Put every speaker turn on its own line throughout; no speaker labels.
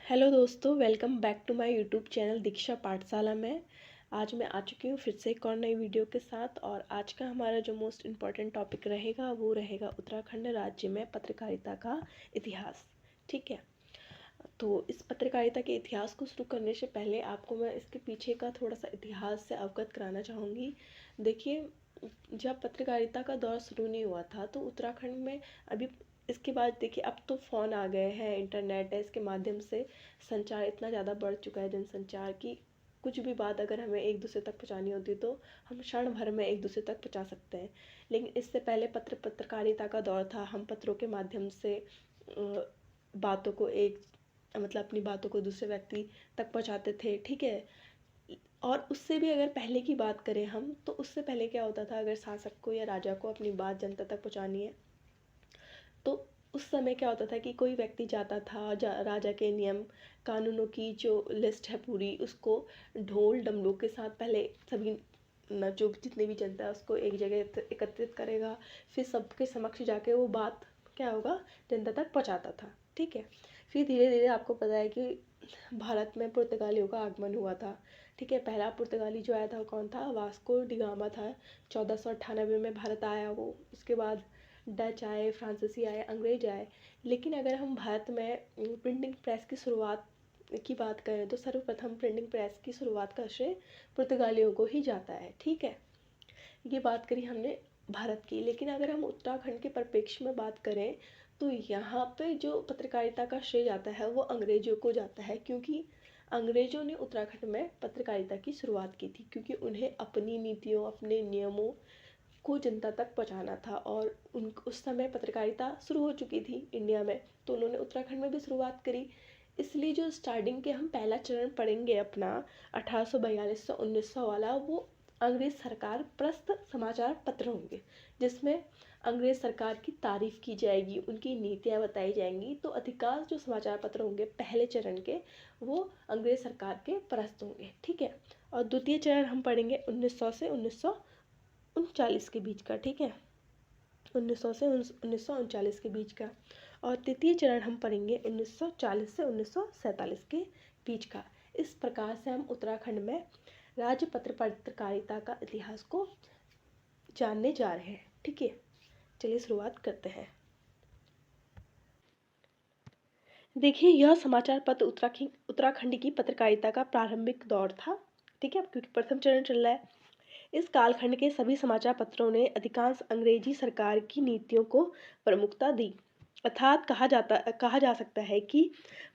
Hello दोस्तों, welcome back to my YouTube channel Diksha Pathshala में। आज मैं आ चुकी हूँ फिर से एक और नई वीडियो के साथ। और आज का हमारा जो मोस्ट इम्पॉर्टेंट टॉपिक रहेगा वो रहेगा उत्तराखंड राज्य में पत्रकारिता का इतिहास। ठीक है, तो इस पत्रकारिता के इतिहास को शुरू करने से पहले आपको मैं इसके पीछे का थोड़ा सा इतिहास से अवगत कराना चाहूँगी। देखिए, जब पत्रकारिता का दौर शुरू नहीं हुआ था तो उत्तराखंड में अभी इसके बाद देखिए अब तो फ़ोन आ गए हैं, इंटरनेट है, इसके माध्यम से संचार इतना ज़्यादा बढ़ चुका है जनसंचार की। कुछ भी बात अगर हमें एक दूसरे तक पहुंचानी होती है तो हम क्षण भर में एक दूसरे तक पहुंचा सकते हैं। लेकिन इससे पहले पत्रकारिता का दौर था। हम पत्रों के माध्यम से बातों को एक मतलब अपनी बातों को दूसरे व्यक्ति तक पहुंचाते थे। ठीक है, और उससे भी अगर पहले की बात करें हम, तो उससे पहले क्या होता था, अगर शासक को या राजा को अपनी बात जनता तक पहुंचानी है तो उस समय क्या होता था कि कोई व्यक्ति जाता था, राजा के नियम कानूनों की जो लिस्ट है पूरी, उसको ढोल डमरू के साथ पहले सभी न जो जितनी भी जनता है उसको एक जगह एकत्रित करेगा, फिर सबके समक्ष जाके वो बात क्या होगा जनता तक पहुंचाता था। ठीक है, फिर धीरे धीरे आपको पता है कि भारत में पुर्तगालियों का आगमन हुआ था। ठीक है, पहला पुर्तगाली जो आया था वो कौन था? वास्को डिगामा था। 1498 में भारत आया वो। उसके बाद डच आए, फ्रांसीसी आए, अंग्रेज आए। लेकिन अगर हम भारत में प्रिंटिंग प्रेस की शुरुआत की बात करें तो सर्वप्रथम प्रिंटिंग प्रेस की शुरुआत का श्रेय पुर्तगालियों को ही जाता है। ठीक है, ये बात करी हमने भारत की। लेकिन अगर हम उत्तराखंड के परिप्रेक्ष्य में बात करें तो यहाँ पे जो पत्रकारिता का श्रेय जाता है वो अंग्रेजों को जाता है, क्योंकि अंग्रेजों ने उत्तराखंड में पत्रकारिता की शुरुआत की थी, क्योंकि उन्हें अपनी नीतियों अपने नियमों को जनता तक पहुंचाना था। और उन उस समय पत्रकारिता शुरू हो चुकी थी इंडिया में, तो उन्होंने उत्तराखंड में भी शुरुआत करी। इसलिए जो स्टार्टिंग के हम पहला चरण पढ़ेंगे अपना 1842 से 1900 वाला, वो अंग्रेज सरकार प्रस्त समाचार पत्र होंगे, जिसमें अंग्रेज सरकार की तारीफ की जाएगी, उनकी नीतियाँ बताई जाएंगी। तो अधिकांश जो समाचार पत्र होंगे पहले चरण के वो अंग्रेज सरकार के प्रस्त होंगे। ठीक है, और द्वितीय चरण हम पढ़ेंगे 1900 से 1939 के बीच का। ठीक है, 1900 से 1939 के बीच का। और तृतीय चरण हम पढ़ेंगे 1940 से 1947 के बीच का। इस प्रकार से हम उत्तराखंड में राज्य पत्रकारिता का इतिहास को जानने जा रहे हैं। ठीक है, चलिए शुरुआत करते हैं। देखिए, यह समाचार पत्र उत्तराखंड की पत्रकारिता का प्रारंभिक दौर था। ठीक है, क्योंकि प्रथम चरण चल रहा है। इस कालखंड के सभी समाचार पत्रों ने अधिकांश अंग्रेजी सरकार की नीतियों को प्रमुखता दी। अर्थात कहा जा सकता है कि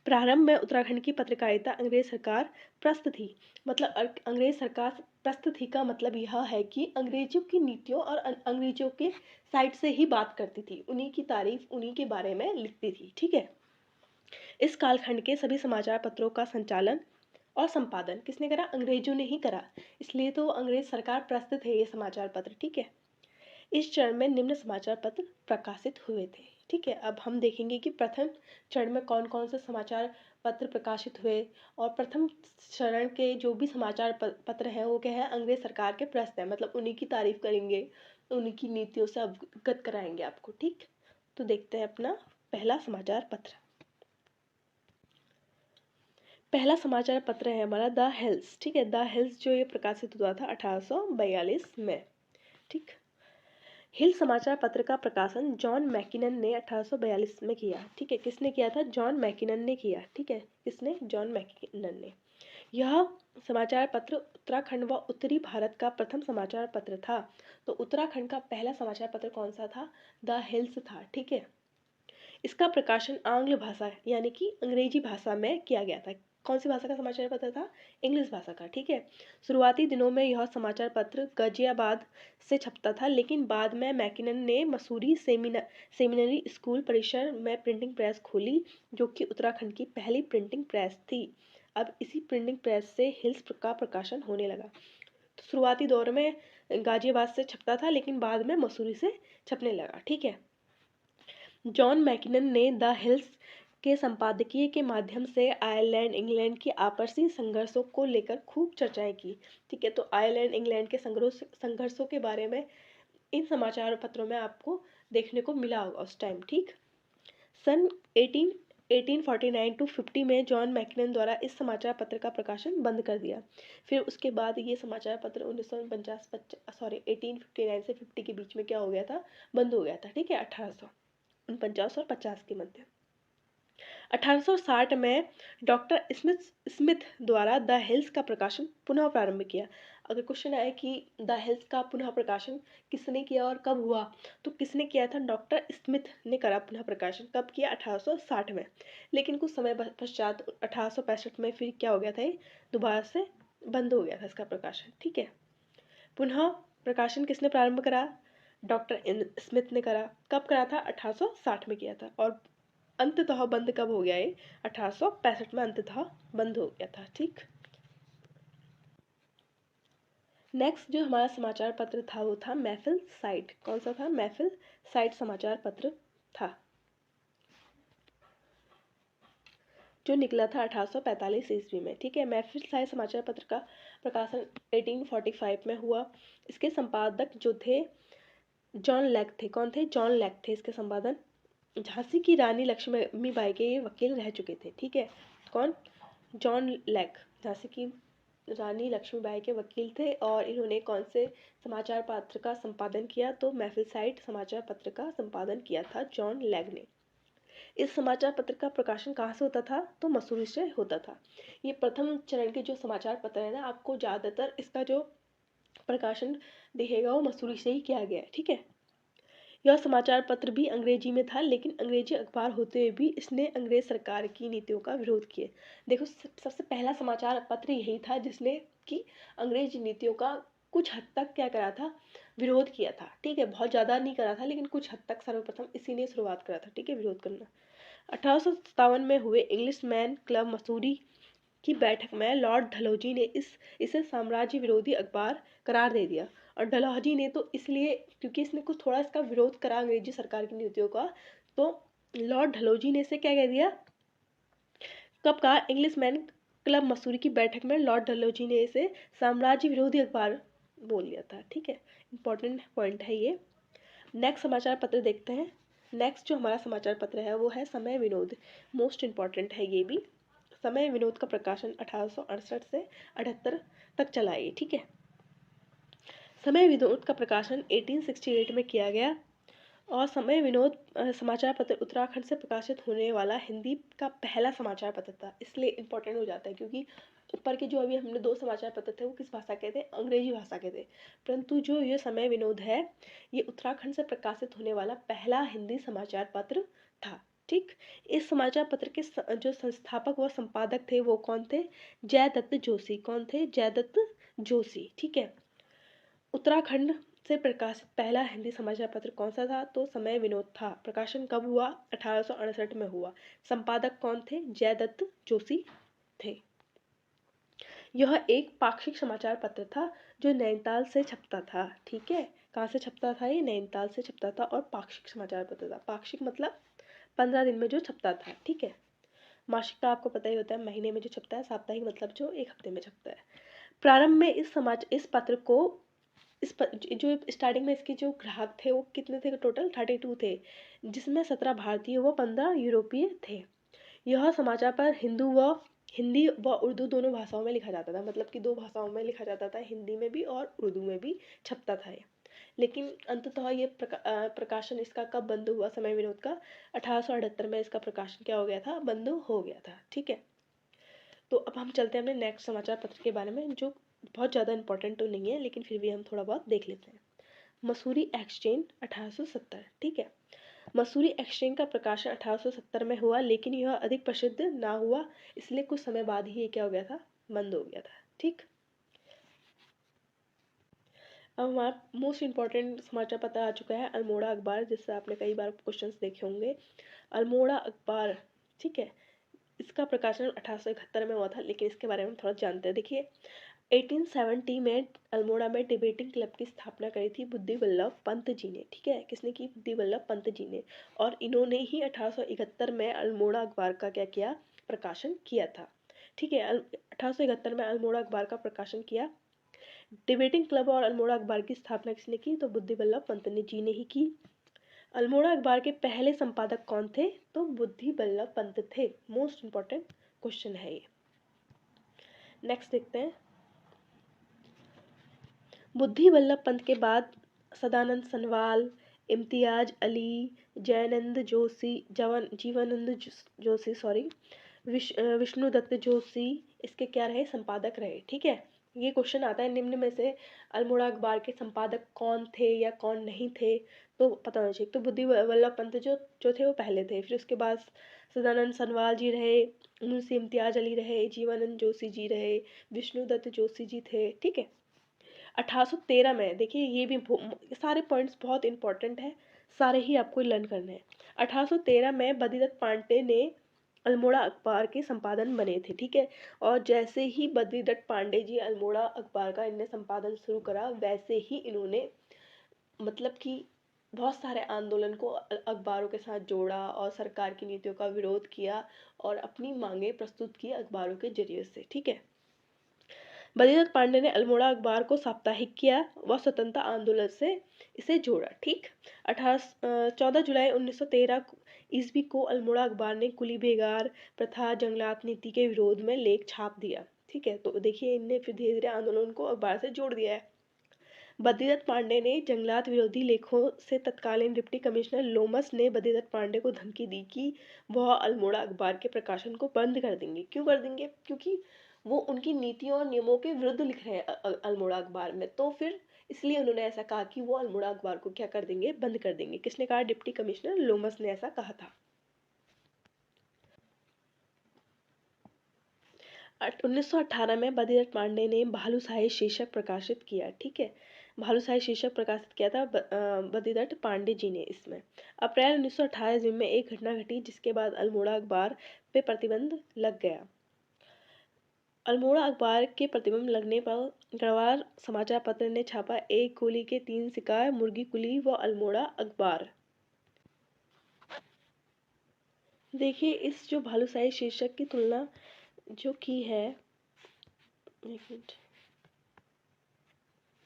प्रारंभ में उत्तराखंड की पत्रकारिता अंग्रेज सरकार प्रस्त थी। मतलब अंग्रेज सरकार प्रस्त थी का मतलब यह है कि अंग्रेजों की नीतियों और अंग्रेजों के साइड से ही बात करती थी, उन्हीं की तारीफ उन्हीं के बारे में लिखती थी। ठीक है, इस कालखंड के सभी समाचार पत्रों का संचालन और संपादन किसने करा? अंग्रेजों ने ही करा। इसलिए तो अंग्रेज सरकार प्रस्तुत है ये समाचार पत्र। ठीक है, इस चरण में निम्न समाचार पत्र प्रकाशित हुए थे। ठीक है, अब हम देखेंगे कि प्रथम चरण में कौन कौन से समाचार पत्र प्रकाशित हुए। और प्रथम चरण के जो भी समाचार पत्र हैं वो क्या है? अंग्रेज सरकार के प्रस्त है, मतलब उन्हीं की तारीफ करेंगे, उन्हीं की नीतियों से अवगत कराएंगे आपको। ठीक, तो देखते हैं अपना पहला समाचार पत्र। पहला समाचार पत्र है हमारा द हिल्स। ठीक है, द हिल्स जो ये प्रकाशित हुआ था 1842 में। ठीक, हिल समाचार पत्र का प्रकाशन जॉन मैकिनन ने 1842 में किया। ठीक है, किसने किया था? जॉन मैकिनन ने किया। ठीक है, किसने? जॉन मैकिनन ने। यह समाचार पत्र उत्तराखंड व उत्तरी भारत का प्रथम समाचार पत्र था। तो उत्तराखंड का पहला समाचार पत्र कौन सा था? द हिल्स था। ठीक है, इसका प्रकाशन आंग्ल भाषा यानी कि अंग्रेजी भाषा में किया गया था। कौन सी भाषा का समाचार पत्र था? इंग्लिश भाषा का। ठीक है, शुरुआती दिनों में यह समाचार पत्र गाजियाबाद से छपता था, लेकिन बाद में मैकिनन ने मसूरी सेमिनरी स्कूल परिसर में प्रिंटिंग प्रेस खोली, जो कि उत्तराखंड की पहली प्रिंटिंग प्रेस थी। अब इसी प्रिंटिंग प्रेस से हिल्स का प्रकाशन होने लगा। तो शुरुआती दौर में गाजियाबाद से छपता था, लेकिन बाद में मसूरी से छपने लगा। ठीक है, जॉन मैकिनन ने द हिल्स के संपादकीय के माध्यम से आयरलैंड इंग्लैंड की आपसी संघर्षों को लेकर खूब चर्चाएं की। ठीक है, तो आयरलैंड इंग्लैंड के संघर्षों के बारे में इन समाचार पत्रों में आपको देखने को मिला होगा उस टाइम। ठीक, सन 1849 टू 50 में जॉन मैकिनन द्वारा इस समाचार पत्र का प्रकाशन बंद कर दिया। फिर उसके बाद ये समाचार पत्र 1859 से 50 के बीच में क्या हो गया था, बंद हो गया था। ठीक है, 1849 और 50 के मध्य। 1860 में डॉक्टर स्मिथ द्वारा द हिल्स का प्रकाशन पुनः प्रारंभ किया। अगर क्वेश्चन आए कि द हिल्स का पुनः प्रकाशन किसने किया और कब हुआ, तो किसने किया था, डॉक्टर स्मिथ ने करा पुनः प्रकाशन। कब किया, 1860 में। लेकिन कुछ समय पश्चात 1865 में फिर क्या हो गया था, ये दोबारा से बंद हो गया था इसका प्रकाशन। ठीक है, पुनः प्रकाशन किसने प्रारंभ करा, डॉक्टर स्मिथ ने करा। कब करा था, 1860 में किया था। और अंततः बंद कब हो गया, ये 1865 में अंततः बंद हो गया था। ठीक, नेक्स्ट जो हमारा समाचार पत्र था वो था महफिल साइट। कौन सा था, महफिल साइट समाचार पत्र था, जो निकला था 1845 ईस्वी में। ठीक है, महफिल साइट समाचार पत्र का प्रकाशन 1845 में हुआ। इसके संपादक जो थे जॉन लैक थे। कौन थे, जॉन लैक थे इसके संपादन। झांसी की रानी लक्ष्मीबाई के ये वकील रह चुके थे। ठीक है, कौन, जॉन लैक झांसी की रानी लक्ष्मीबाई के वकील थे। और इन्होंने कौन से समाचार पत्र का संपादन किया, तो महफिल साइट समाचार पत्र का संपादन किया था जॉन लैग ने। इस समाचार पत्र का प्रकाशन कहाँ से होता था, तो मसूरी से होता था। ये प्रथम चरण के जो समाचार पत्र है ना, आपको ज़्यादातर इसका जो प्रकाशन दिखेगा वो मसूरी से ही किया गया है। ठीक है, यह समाचार पत्र भी अंग्रेजी में था, लेकिन अंग्रेजी अखबार होते हुए भी इसने अंग्रेज सरकार की नीतियों का विरोध किया। देखो, सबसे पहला समाचार पत्र यही था जिसने कि अंग्रेज नीतियों का कुछ हद तक क्या करा था, विरोध किया था। ठीक है, बहुत ज़्यादा नहीं करा था, लेकिन कुछ हद तक सर्वप्रथम इसी ने शुरुआत करा था। ठीक है, विरोध करना। 1857 में हुए इंग्लिश मैन क्लब मसूरी की बैठक में लॉर्ड डलहौजी ने इसे साम्राज्य विरोधी अखबार करार दे दिया। और डलहौजी ने तो इसलिए क्योंकि इसने कुछ थोड़ा इसका विरोध करा अंग्रेजी सरकार की नीतियों का, तो लॉर्ड डलहौजी ने इसे क्या कह दिया, कब कहा, इंग्लिश मैन क्लब मसूरी की बैठक में लॉर्ड डलहौजी ने इसे साम्राज्य विरोधी अखबार बोल दिया था। ठीक है, इंपॉर्टेंट पॉइंट है ये। नेक्स्ट समाचार पत्र देखते हैं। नेक्स्ट जो हमारा समाचार पत्र है वो है समय विनोद। मोस्ट इम्पॉर्टेंट है ये भी। समय विनोद का प्रकाशन 1868 से 78 तक चला ये। ठीक है, समय विनोद का प्रकाशन 1868 में किया गया। और समय विनोद समाचार पत्र उत्तराखंड से प्रकाशित होने वाला हिंदी का पहला समाचार पत्र था। इसलिए इम्पोर्टेंट हो जाता है, क्योंकि ऊपर के जो अभी हमने दो समाचार पत्र थे वो किस भाषा के थे, अंग्रेजी भाषा के थे। परंतु जो ये समय विनोद है ये उत्तराखंड से प्रकाशित होने वाला पहला हिंदी समाचार पत्र था। ठीक, इस समाचार पत्र के जो संस्थापक व संपादक थे वो कौन थे, जयदत्त जोशी। कौन थे, जयदत्त जोशी। ठीक है, उत्तराखंड से प्रकाशित पहला हिंदी समाचार पत्र कौन सा था, तो समय विनोद था। प्रकाशन कब हुआ, 1868 में हुआ। संपादक कौन थे, जयदत्त जोशी थे। यह एक पाक्षिक समाचार पत्र था जो नैनीताल से छपता था। ठीक है, कहाँ से छपता था, ये नैनीताल से छपता था। और पाक्षिक समाचार पत्र था, पाक्षिक मतलब 15 दिन में जो छपता था। ठीक है, मासिक का आपको पता ही होता है, महीने में जो छपता है। साप्ताहिक मतलब जो एक हफ्ते में छपता है। प्रारंभ में इस पत्र को जो स्टार्टिंग में इसके जो ग्राहक थे वो कितने थे, टोटल 32 थे, जिसमें 17 भारतीय व 15 यूरोपीय थे। यह समाचार पर हिंदी व उर्दू दोनों भाषाओं में लिखा जाता था। मतलब कि दो भाषाओं में लिखा जाता था, हिंदी में भी और उर्दू में भी छपता था ये। लेकिन अंततः ये प्रकाशन इसका कब बंद हुआ, समय विनोद का 1878 में इसका प्रकाशन क्या हो गया था, बंद हो गया था। ठीक है, तो अब हम चलते हैं अपने नेक्स्ट समाचार पत्र के बारे में, जो बहुत ज़्यादा इंपॉर्टेंट तो नहीं है लेकिन फिर भी हम थोड़ा बहुत देख लेते हैं। मसूरी एक्सचेंज 1870। ठीक है, मसूरी एक्सचेंज का प्रकाशन 1870 में हुआ, लेकिन यह अधिक प्रसिद्ध ना हुआ, इसलिए कुछ समय बाद ही ये क्या हो गया था, बंद हो गया था। ठीक, अब हमारा मोस्ट इंपॉर्टेंट समाचार पत्र आ चुका है, अल्मोड़ा अखबार, जिससे आपने कई बार क्वेश्चंस देखे होंगे। अल्मोड़ा अखबार, ठीक है, इसका प्रकाशन 1871 में हुआ था, लेकिन इसके बारे में थोड़ा जानते हैं। देखिए, 1870 में अल्मोड़ा में डिबेटिंग क्लब की स्थापना करी थी बुद्धि वल्लभ पंत जी ने। ठीक है, किसने की, बुद्धि वल्लभ पंत जी ने। और इन्होंने ही 1871 में अल्मोड़ा अखबार का क्या किया, प्रकाशन किया था। ठीक है, 1871 में अल्मोड़ा अखबार का प्रकाशन किया। डिबेटिंग क्लब और अल्मोड़ा अखबार की स्थापना किसने की, तो बुद्धि वल्लभ पंत जी ने ही की। अल्मोड़ा अखबार के पहले संपादक कौन थे? तो बुद्धि बल्लभ पंत थे। मोस्ट इंपॉर्टेंट क्वेश्चन है ये। नेक्स्ट देखते हैं। बुद्धि बल्लभ पंत के बाद सदानंद सनवाल, इम्तियाज अली, जयानंद जोशी, जीवानंद जोशी विष्णुदत्त जोशी इसके क्या रहे? संपादक रहे। ठीक है, ये क्वेश्चन आता है निम्न में से अल्मोड़ा अखबार के संपादक कौन थे या कौन नहीं थे, तो पता होना चाहिए। तो बुद्धि बल्लभ पंत जो थे वो पहले थे, फिर उसके बाद सदानंद सनवाल जी रहे, मुंशी इम्तियाज अली रहे, जीवानंद जोशी जी रहे, विष्णुदत्त जोशी जी थे। ठीक है, 1813 में देखिए, ये भी सारे पॉइंट्स बहुत इंपॉर्टेंट है, सारे ही आपको लर्न करने हैं। 1813 में बद्रीदत्त पांडे ने अल्मोड़ा अखबार के संपादन बने थे। ठीक है, और जैसे ही बद्रीदत्त पांडे जी अल्मोड़ा अखबार का इनने संपादन शुरू करा, वैसे ही इन्होंने मतलब कि बहुत सारे आंदोलन को अखबारों के साथ जोड़ा और सरकार की नीतियों का विरोध किया और अपनी मांगे प्रस्तुत की अखबारों के जरिए से। ठीक है, बद्रीदत्त पांडे ने अल्मोड़ा अखबार को साप्ताहिक किया व स्वतंत्रता आंदोलन से इसे जोड़ा। ठीक, 14 जुलाई 1913 ईस्वी को अल्मोड़ा अखबार ने कुली बेगार प्रथा जंगलात नीति के विरोध में लेख छाप दिया। ठीक है, तो देखिए इनने फिर धीरे धीरे आंदोलन को अखबार से जोड़ दिया है। बद्रीदत्त पांडे ने जंगलात विरोधी लेखों से तत्कालीन डिप्टी कमिश्नर लोमस ने बद्रीदत्त पांडे को धमकी दी कि वह अल्मोड़ा अखबार के प्रकाशन को बंद कर देंगे। क्यों कर देंगे? क्योंकि वो उनकी नीतियों और नियमों के विरुद्ध लिख रहे हैं अल्मोड़ा अखबार में, तो फिर इसलिए उन्होंने ऐसा कहा कि वो अल्मोड़ा अखबार को क्या कर देंगे? बंद कर देंगे। किसने कहा? डिप्टी कमिश्नर लोमस ने ऐसा कहा था। 1918 में बद्रीदत्त पांडे ने भालूशाही शीर्षक प्रकाशित किया। ठीक है, भालूशाही शीर्षक प्रकाशित किया था बद्रीदत्त पांडे जी ने। इसमें अप्रैल 1918 ईस्वी में एक घटना घटी जिसके बाद अल्मोड़ा अखबार पे प्रतिबंध लग गया। अल्मोड़ा अखबार के प्रतिबंध लगने पर गढ़वाल समाचार पत्र ने छापा एक गोली के 3 शिकार, मुर्गी कुली व अल्मोड़ा अखबार। देखिए, इस जो भालूशाही शीर्षक की तुलना जो की है, एक मिनट,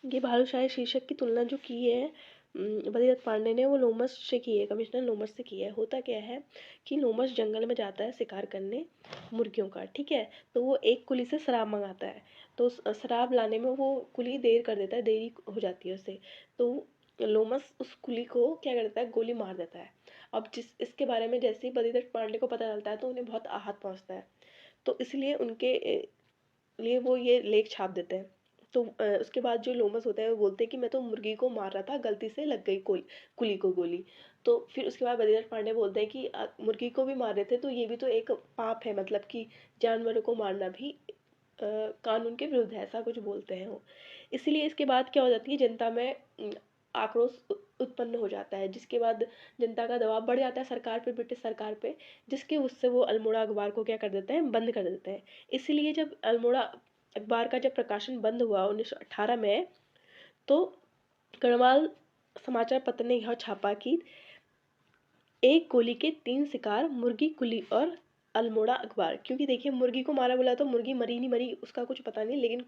ये भालूशाही शीर्षक की तुलना जो की है बद्रीदत्त पांडे ने, वो लोमस से की है, कमिश्नर लोमस से की है। होता क्या है कि लोमस जंगल में जाता है शिकार करने मुर्गियों का। ठीक है, तो वो एक कुली से शराब मंगाता है, तो शराब लाने में वो कुली देर कर देता है, देरी हो जाती है उससे, तो लोमस उस कुली को क्या करता है? गोली मार देता है। अब इसके बारे में जैसे ही बद्रीदत्त पांडे को पता चलता है तो उन्हें बहुत आहत पहुंचता है, तो इसलिए उनके लिए वो ये लेख छाप देते हैं। तो उसके बाद जो लोमस होता है वो बोलते हैं कि मैं तो मुर्गी को मार रहा था, गलती से लग गई कुली को गोली। तो फिर उसके बाद बद्रीदत्त पांडे बोलते हैं कि मुर्गी को भी मार रहे थे तो ये भी तो एक पाप है, मतलब कि जानवरों को मारना भी कानून के विरुद्ध है, ऐसा कुछ बोलते हैं वो। इसलिए इसके बाद क्या हो जाती है, जनता में आक्रोश उत्पन्न हो जाता है, जिसके बाद जनता का दबाव बढ़ जाता है सरकार पे, ब्रिटिश सरकार पे, जिसके उससे वो अल्मोड़ा अखबार को क्या कर देते हैं? बंद कर देते हैं। इसलिए जब अल्मोड़ा अखबार का जब प्रकाशन बंद हुआ 1918 में, तो गढ़वाल समाचार पत्र ने यह छापा कि एक गोली के 3 शिकार, मुर्गी कुली और अल्मोड़ा अखबार। क्योंकि देखिए, मुर्गी को मारा बोला तो मुर्गी मरी नहीं मरी उसका कुछ पता नहीं, लेकिन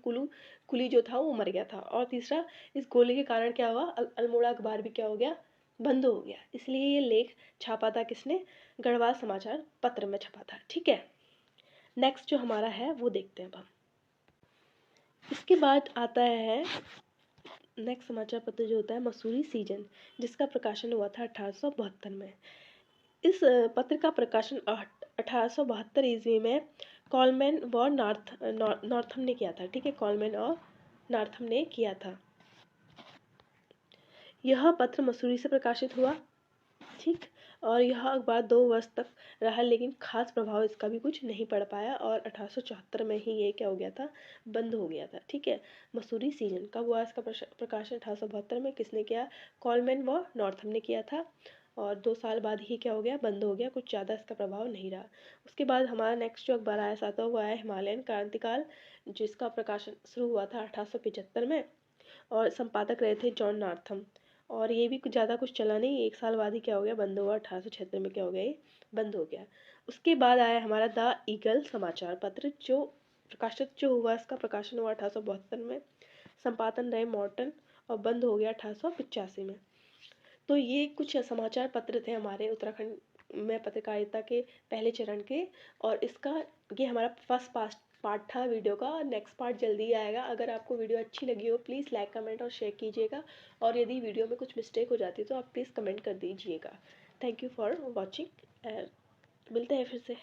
कुली जो था वो मर गया था। और तीसरा, इस गोली के कारण क्या हुआ? अल्मोड़ा अखबार भी क्या हो गया? बंद हो गया। इसलिए ये लेख छापा था किसने? गढ़वाल समाचार पत्र में छपा था। ठीक है, नेक्स्ट जो हमारा है वो देखते हैं अब हम। इसके बाद आता है नेक्स्ट समाचार पत्र जो होता है मसूरी सीजन, जिसका प्रकाशन हुआ था 1872 में। इस पत्र का प्रकाशन 1872 ईस्वी में कॉलमैन व नॉर्थम ने किया था। ठीक है, कॉलमैन और नॉर्थम ने किया था। यह पत्र मसूरी से प्रकाशित हुआ। ठीक, और यह अखबार 2 वर्ष तक रहा, लेकिन खास प्रभाव इसका भी कुछ नहीं पड़ पाया और 1874 में ही ये क्या हो गया था? बंद हो गया था। ठीक है, मसूरी सीजन कब हुआ? इसका प्रकाशन 1872 में किसने किया? कॉलमैन व नॉर्थम ने किया था, और 2 साल बाद ही क्या हो गया? बंद हो गया, कुछ ज़्यादा इसका प्रभाव नहीं रहा। उसके बाद हमारा नेक्स्ट जो अखबार आया साथ वो आया हिमालयन क्रांतिकाल, जिसका प्रकाशन शुरू हुआ था 1875 में, और संपादक रहे थे जॉन नॉर्थम। और ये भी कुछ ज़्यादा कुछ चला नहीं, 1 साल बाद ही क्या हो गया? बंद हुआ। 1876 में क्या हो गया? ये बंद हो गया। उसके बाद आया हमारा द ईगल समाचार पत्र, जो प्रकाशित जो हुआ, इसका प्रकाशन हुआ 1872 में, संपादन रहे मॉर्टन, और बंद हो गया 1885 में। तो ये कुछ समाचार पत्र थे हमारे उत्तराखंड में पत्रकारिता के पहले चरण के। और इसका ये हमारा फर्स्ट पार्ट था वीडियो का। नेक्स्ट पार्ट जल्दी आएगा। अगर आपको वीडियो अच्छी लगी हो प्लीज़ लाइक कमेंट और शेयर कीजिएगा, और यदि वीडियो में कुछ मिस्टेक हो जाती है तो आप प्लीज़ कमेंट कर दीजिएगा। Thank you for watching. मिलते हैं फिर से।